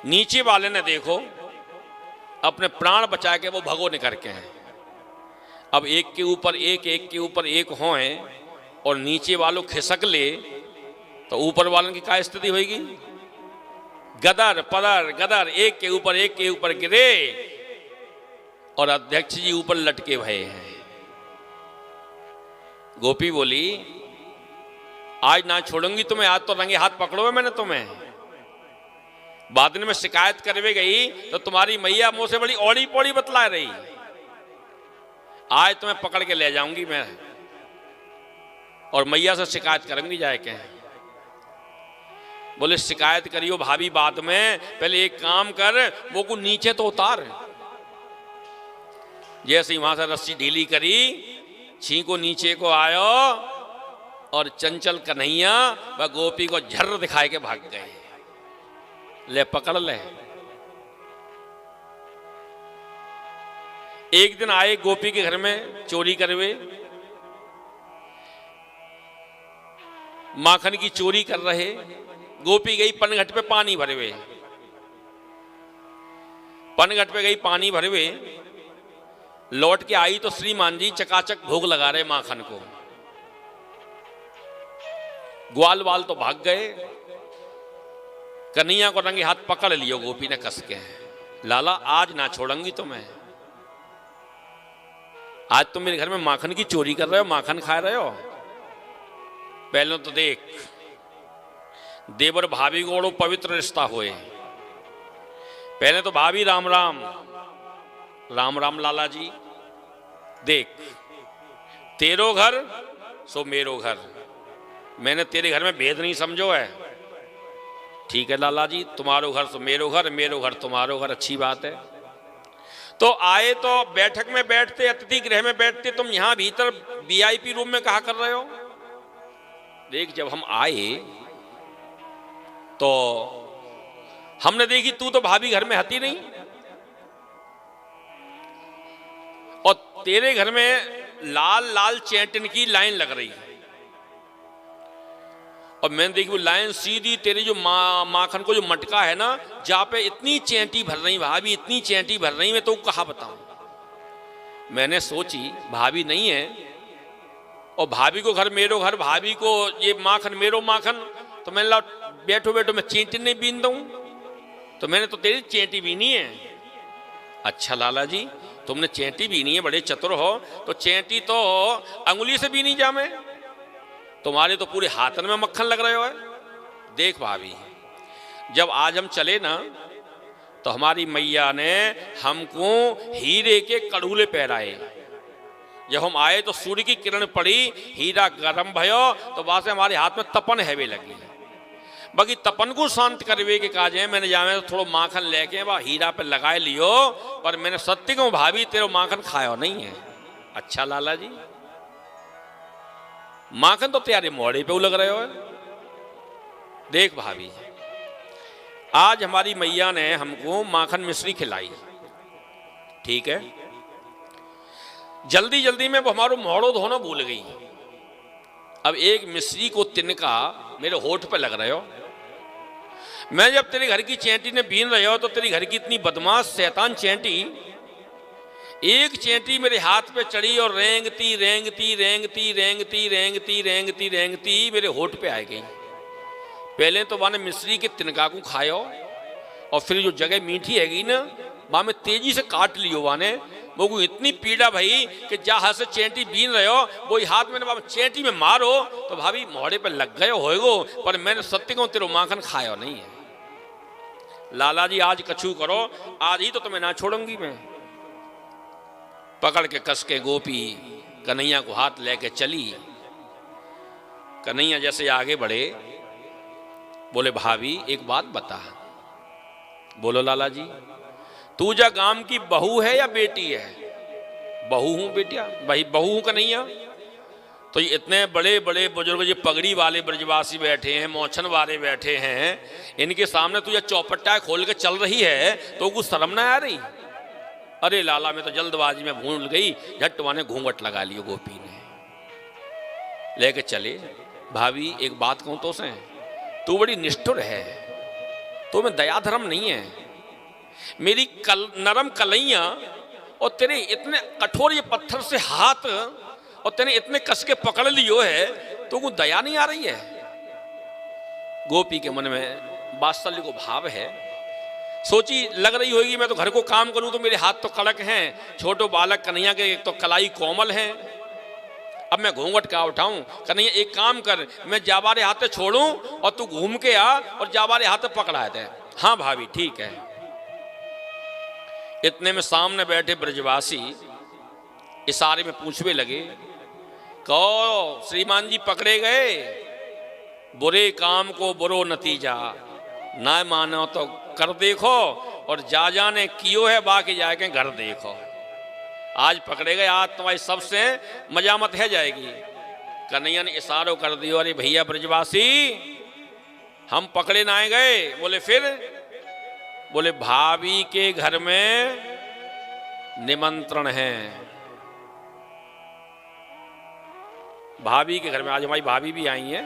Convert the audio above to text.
नीचे वाले ने देखो अपने प्राण बचा के वो भगोने करके हैं। अब एक के ऊपर एक, एक के ऊपर एक होए और नीचे वालों खिसक ले तो ऊपर वालों की क्या स्थिति होगी? गदर पदर गदर, एक के ऊपर गिरे और अध्यक्ष जी ऊपर लटके भये हैं। गोपी बोली आज ना छोड़ूंगी तुम्हें, आज तो रंगे हाथ पकड़ो मैंने तुम्हें। बाद में शिकायत करवे गई तो तुम्हारी मैया मुंह से बड़ी औड़ी पौड़ी बतला रही। आज तुम्हें पकड़ के ले जाऊंगी मैं और मैया से शिकायत करूंगी जाके। बोले शिकायत करियो भाभी बाद में, पहले एक काम कर वो को नीचे तो उतार। जैसे ही वहां से रस्सी ढीली करी, छींको नीचे को आयो और चंचल कन्हैया व गोपी को झर्र दिखाए के भाग गए। ले पकड़ ले। एक दिन आए गोपी के घर में चोरी करवे, माखन की चोरी कर रहे। गोपी गई पनघट पे पानी भरवे, पनघट पे गई पानी भरवे, लौट के आई तो श्रीमान जी चकाचक भोग लगा रहे माखन को। ग्वाल वाल तो भाग गए। कन्हैया को रंगे हाथ पकड़ लियो गोपी ने कस के। लाला आज ना छोड़ूंगी तुम्हें, आज तुम मेरे घर में माखन की चोरी कर रहे हो, माखन खा रहे हो। पहले तो देख देवर भाभी गोड़ो पवित्र रिश्ता होए। पहले तो भाभी राम राम राम राम। लाला जी देख तेरो घर सो मेरो घर, मैंने तेरे घर में भेद नहीं समझो है। ठीक है लाला जी, तुम्हारो घर सो मेरो घर, मेरो घर तुम्हारो घर, अच्छी बात है। तो आए तो बैठक में बैठते, अतिथि गृह में बैठते, तुम यहां भीतर वीआईपी रूम में कहा कर रहे हो। देख जब हम आए तो हमने देखी तू तो भाभी घर में हती नहीं और तेरे घर में लाल लाल चैंटिन की लाइन लग रही है। और मैंने देखी वो लाइन सीधी तेरे जो माखन को जो मटका है ना, जहां पे इतनी चैंटी भर रही भाभी, इतनी चैंटी भर रही, मैं तो कहा बताऊं। मैंने सोची भाभी नहीं है और भाभी को घर मेरो घर, भाभी को ये माखन मेरो माखन, तो मैंने ला बैठो बैठो मैं चैंटी नहीं बीन दूं, तो मैंने तो तेरी चैंटी बीनी है। अच्छा लाला जी तुमने चैंटी बीनी है, बड़े चतुर हो, तो चैंटी तो अंगुली से बीनी जामे, तुम्हारे तो पूरे हाथन में मक्खन लग रहे हो है। देख भाभी जब आज हम चले ना तो हमारी मैया ने हमको हीरे के कड़ूले पहराए। जब हम आए तो सूर्य की किरण पड़ी, हीरा गर्म भयो तो वहां से हमारे हाथ में तपन हैवे लगी। बाकी तपन को शांत करवे के काज है, मैंने जावे तो थोड़ा माखन लेके वह हीरा पे लगाए लियो, पर मैंने सत्य कहूं भाभी तेरे माखन खायो नहीं है। अच्छा लाला जी माखन तो तेरे मोड़े पे लग रहे हो। देख भाभी आज हमारी मैया ने हमको माखन मिश्री खिलाई, ठीक है, जल्दी जल्दी में वो हमारो मोड़ो धोना भूल गई। अब एक मिश्री को तिनका मेरे होठ पे लग रहे हो। मैं जब तेरे घर की चैंटी ने बीन रहे हो तो तेरी घर की इतनी बदमाश शैतान चैंटी, एक चैंटी मेरे हाथ पे चढ़ी और रेंगती रेंगती रेंगती रेंगती रेंगती रेंगती रेंगती मेरे होठ पे आ गई। पहले तो वाने मिश्री के तिनका को खायो और फिर जो जगह मीठी हैगी ना वहां में तेजी से काट लियो। वाने वो को इतनी पीड़ा भई कि जहां से चैंटी बीन रहे हो वो हाथ में चैंटी में मारो तो भाभी मोहड़े पे लग गए होएगो, पर मैंने सत्य को तेरो माखन खायो नहीं है। लाला जी आज कछु करो, आज ही तो तुम्हें ना छोड़ूंगी मैं। पकड़ के कस के गोपी कन्हैया को हाथ लेके चली। कन्हैया जैसे आगे बढ़े बोले भाभी एक बात बता। बोलो लाला जी तू जा गांव की बहू है या बेटी है? बहू हूं बेटिया, भाई बहू हूं कन्हैया। तो ये इतने बड़े बड़े बुजुर्ग ये पगड़ी वाले ब्रजवासी बैठे हैं, मोछन वाले बैठे हैं, इनके सामने तू ये चौपट्टा खोल के चल रही है तो कुछ शर्म ना आ रही? अरे लाला मैं तो जल्दबाजी में भूल गई, झट्टवा ने घूंघट लगा लियो। गोपी ने लेके चले। भाभी एक बात कहूं तो से, तू बड़ी निष्ठुर है, तो में दया धर्म नहीं है। मेरी नरम कलैया और तेरे इतने कठोर ये पत्थर से हाथ और तेने इतने कस के पकड़ लियो है, तो वो दया नहीं आ रही है। गोपी के मन में वात्सल्य को भाव है। सोची लग रही होगी मैं तो घर को काम करूं तो मेरे हाथ तो कड़क हैं, छोटो बालक कन्हैया के तो कलाई कोमल हैं, अब मैं घूंघट का उठाऊं। कन्हैया एक काम कर, मैं जाबारे हाथे छोड़ूं और तू घूम के आ और जाबारे हाथे पकड़ा दे। हाँ भाभी ठीक है। इतने में सामने बैठे ब्रजवासी इशारे में पूछने लगे, कहो श्रीमान जी पकड़े गए, बुरे काम को बुरो नतीजा, ना मानो तो कर देखो और जा जाने कियो है बाकी जाके घर देखो। आज पकड़े गए, आज तुम्हारी सबसे मजामत है जाएगी। कन्हैया ने इशारों कर दियो, अरे भैया ब्रजवासी हम पकड़े ना आए गए। बोले फिर? बोले भाभी के घर में निमंत्रण है। भाभी के घर में आज हमारी भाभी भी आई है।